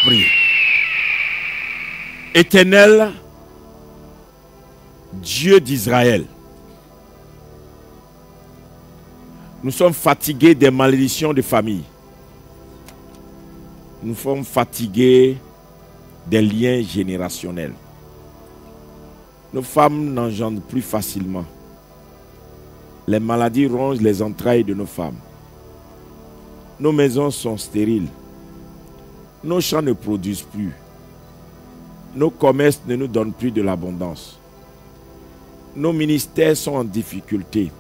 Priez. Éternel, Dieu d'Israël, nous sommes fatigués des malédictions de famille. Nous sommes fatigués des liens générationnels. Nos femmes n'engendrent plus facilement. Les maladies rongent les entrailles de nos femmes. Nos maisons sont stériles. Nos champs ne produisent plus. Nos commerces ne nous donnent plus de l'abondance. Nos ministères sont en difficulté.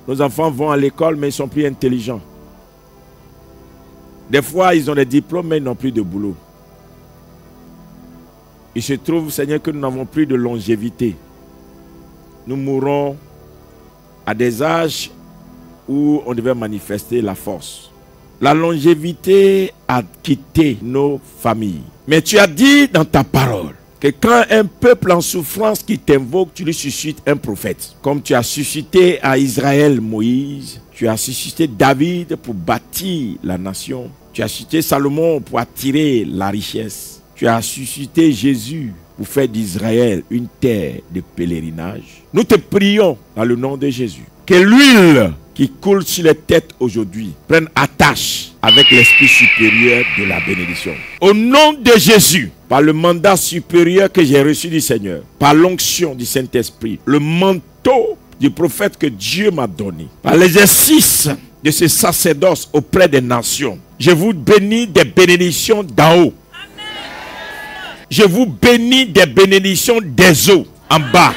Nos enfants vont à l'école, mais ils sont plus intelligents. Des fois, ils ont des diplômes, mais ils n'ont plus de boulot. Il se trouve, Seigneur, que nous n'avons plus de longévité. Nous mourrons à des âges où on devait manifester la force. La longévité a quitté nos familles. Mais tu as dit dans ta parole que quand un peuple en souffrance qui t'invoque, tu lui suscites un prophète. Comme tu as suscité à Israël Moïse, tu as suscité David pour bâtir la nation. Tu as suscité Salomon pour attirer la richesse. Tu as suscité Jésus pour faire d'Israël une terre de pèlerinage. Nous te prions dans le nom de Jésus. Que l'huile qui coule sur les têtes aujourd'hui prenne attache avec l'esprit supérieur de la bénédiction. Au nom de Jésus, par le mandat supérieur que j'ai reçu du Seigneur, par l'onction du Saint-Esprit, le manteau du prophète que Dieu m'a donné, par l'exercice de ce sacerdoce auprès des nations, je vous bénis des bénédictions d'en haut. Je vous bénis des bénédictions des eaux en bas.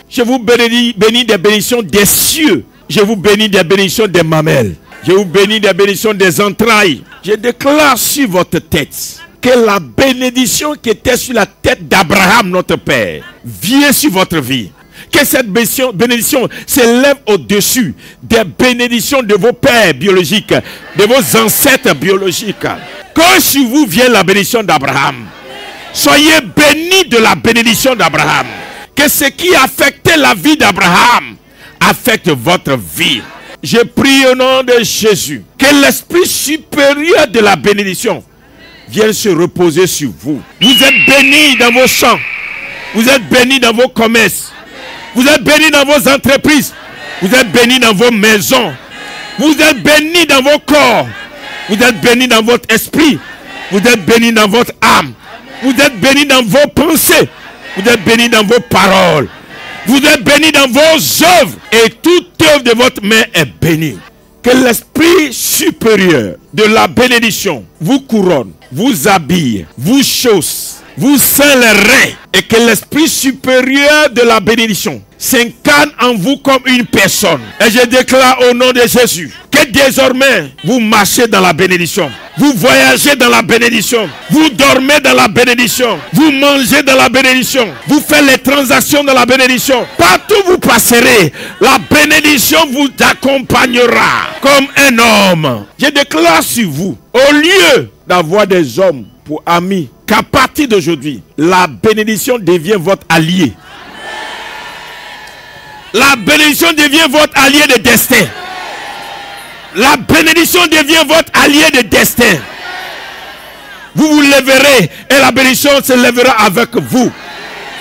Je vous bénis des bénédictions des cieux. Je vous bénis des bénédictions des mamelles. Je vous bénis des bénédictions des entrailles. Je déclare sur votre tête que la bénédiction qui était sur la tête d'Abraham, notre père, vient sur votre vie. Que cette bénédiction s'élève au-dessus des bénédictions de vos pères biologiques, de vos ancêtres biologiques. Quand sur vous vient la bénédiction d'Abraham, soyez bénis de la bénédiction d'Abraham. Que ce qui affectait la vie d'Abraham affecte votre vie. Je prie au nom de Jésus que l'esprit supérieur de la bénédiction vienne se reposer sur vous. Vous êtes bénis dans vos champs. Vous êtes bénis dans vos commerces. Vous êtes bénis dans vos entreprises. Vous êtes bénis dans vos maisons. Vous êtes bénis dans vos corps. Vous êtes bénis dans votre esprit. Vous êtes bénis dans votre âme. Vous êtes bénis dans vos pensées. Vous êtes bénis dans vos paroles. Vous êtes bénis dans vos œuvres. Et toute œuvre de votre main est bénie. Que l'esprit supérieur de la bénédiction vous couronne, vous habille, vous chausse, vous ceint les reins. Et que l'esprit supérieur de la bénédiction s'incarne en vous comme une personne. Et je déclare au nom de Jésus que désormais vous marchez dans la bénédiction. Vous voyagez dans la bénédiction. Vous dormez dans la bénédiction. Vous mangez dans la bénédiction. Vous faites les transactions dans la bénédiction. Partout où vous passerez, la bénédiction vous accompagnera comme un homme. Je déclare sur vous, au lieu d'avoir des hommes pour amis, qu'à partir d'aujourd'hui, la bénédiction devient votre allié. La bénédiction devient votre allié de destin. La bénédiction devient votre allié de destin. Vous vous lèverez et la bénédiction se lèvera avec vous.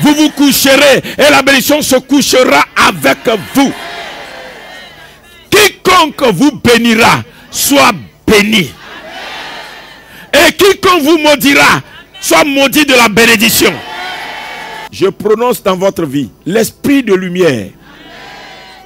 Vous vous coucherez et la bénédiction se couchera avec vous. Quiconque vous bénira soit béni. Et quiconque vous maudira soit maudit de la bénédiction. Je prononce dans votre vie l'esprit de lumière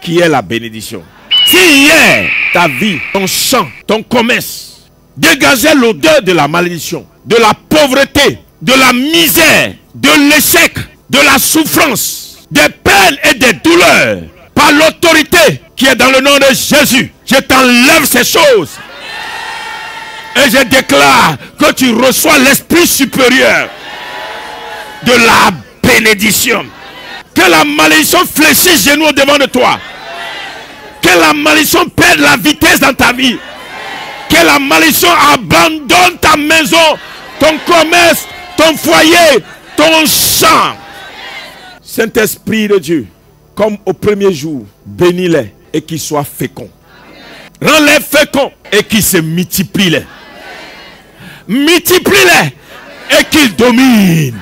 qui est la bénédiction. Si hier, ta vie, ton champ, ton commerce dégageait l'odeur de la malédiction, de la pauvreté, de la misère, de l'échec, de la souffrance, des peines et des douleurs, par l'autorité qui est dans le nom de Jésus, je t'enlève ces choses. Et je déclare que tu reçois l'esprit supérieur de la bénédiction. Que la malédiction fléchisse genoux devant de toi. Que la malédiction perde la vitesse dans ta vie. Que la malédiction abandonne ta maison, ton commerce, ton foyer, ton champ. Saint-Esprit de Dieu, comme au premier jour, bénis-les et qu'ils soient féconds. Rends-les féconds et qu'ils se multiplient. multiplie-les et qu'ils dominent.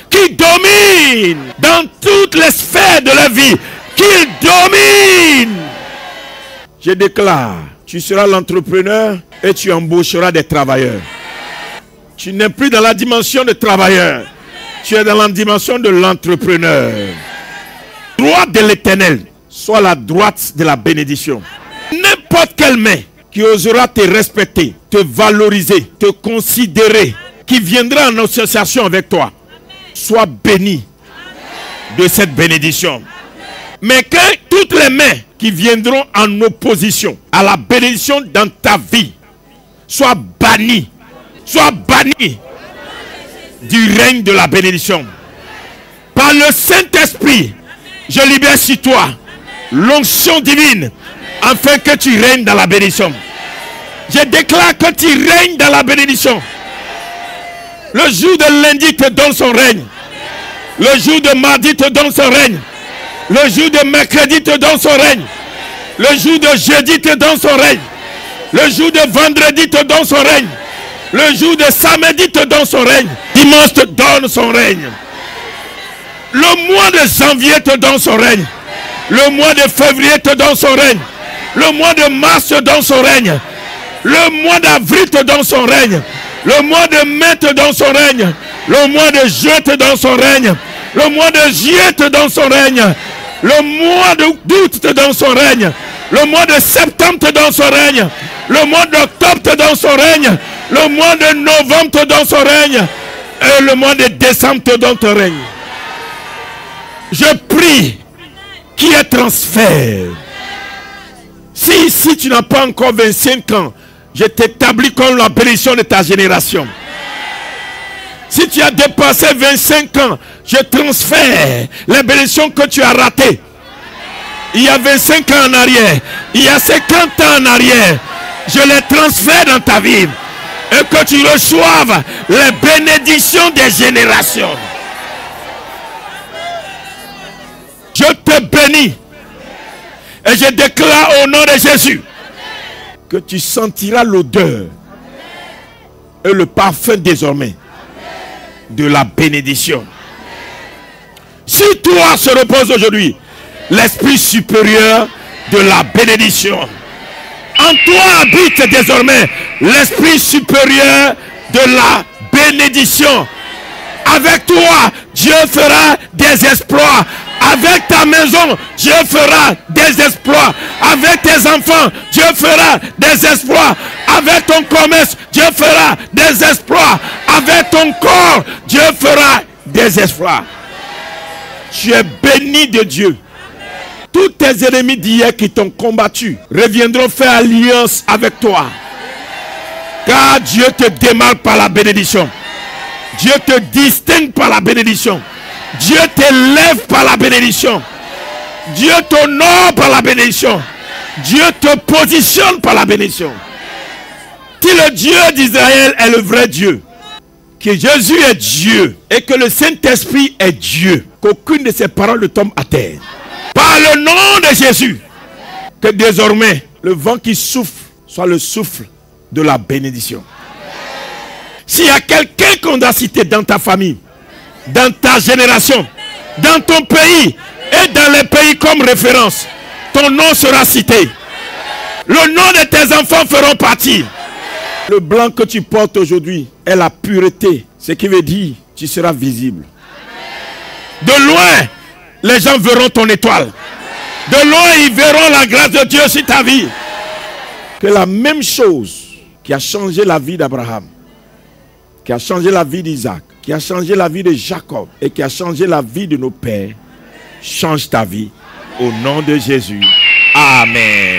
Qu'ils dominent dans toutes les sphères de la vie. Qu'ils dominent. Je déclare, tu seras l'entrepreneur et tu embaucheras des travailleurs. Tu n'es plus dans la dimension de travailleur. Tu es dans la dimension de l'entrepreneur. Droite de l'Éternel, soit la droite de la bénédiction. N'importe quelle main qui osera te respecter, te valoriser, te considérer, qui viendra en association avec toi, sois béni de cette bénédiction. Mais que toutes les mains qui viendront en opposition à la bénédiction dans ta vie soient bannies du règne de la bénédiction. Par le Saint-Esprit, je libère sur toi l'onction divine afin que tu règnes dans la bénédiction. Je déclare que tu règnes dans la bénédiction. Le jour de lundi te donne son règne. Le jour de mardi te donne son règne. Le jour de mercredi te donne son règne. Le jour de jeudi te donne son règne. Le jour de vendredi te donne son règne. Le jour de samedi te donne son règne. Dimanche te donne son règne. Le mois de janvier te donne son règne. Le mois de février te donne son règne. Le mois de mars te donne son règne. Le mois d'avril te donne son règne. Le mois de mai te donne son règne. Le mois de juin te donne son règne. Le mois de juillet te donne son règne. Le mois d'août te donne son règne. Le mois de septembre te donne son règne. Le mois d'octobre te donne son règne. Le mois de novembre te donne son règne. Et le mois de décembre te donne ton règne. Je prie qu'il y ait transfert. Si tu n'as pas encore 25 ans, je t'établis comme la bénédiction de ta génération. Si tu as dépassé 25 ans, je transfère les bénédictions que tu as ratées. Il y a 25 ans en arrière, il y a 50 ans en arrière, je les transfère dans ta vie. Et que tu reçoives les bénédictions des générations. Je te bénis. Et je déclare au nom de Jésus que tu sentiras l'odeur et le parfum désormais de la bénédiction. Sur toi se repose aujourd'hui l'esprit supérieur de la bénédiction. En toi habite désormais l'esprit supérieur de la bénédiction. Avec toi, Dieu fera des exploits. Avec ta maison, Dieu fera des exploits. Avec tes enfants, Dieu fera des exploits. Avec ton commerce, Dieu fera des exploits. Avec ton corps, Dieu fera des exploits. Tu es béni de Dieu. Tous tes ennemis d'hier qui t'ont combattu reviendront faire alliance avec toi. Car Dieu te démarque par la bénédiction. Dieu te distingue par la bénédiction. Dieu t'élève par la bénédiction. Dieu t'honore par la bénédiction. Dieu te positionne par la bénédiction. Si le Dieu d'Israël est le vrai Dieu, que Jésus est Dieu et que le Saint-Esprit est Dieu, qu'aucune de ses paroles ne tombe à terre. Par le nom de Jésus, que désormais le vent qui souffle soit le souffle de la bénédiction. S'il y a quelqu'un qu'on doit citer dans ta famille, dans ta génération, dans ton pays et dans les pays comme référence, ton nom sera cité. Le nom de tes enfants feront partie. Le blanc que tu portes aujourd'hui est la pureté, ce qui veut dire tu seras visible. De loin, les gens verront ton étoile. De loin, ils verront la grâce de Dieu sur ta vie. Que la même chose qui a changé la vie d'Abraham, qui a changé la vie d'Isaac, qui a changé la vie de Jacob et qui a changé la vie de nos pères, change ta vie au nom de Jésus. Amen.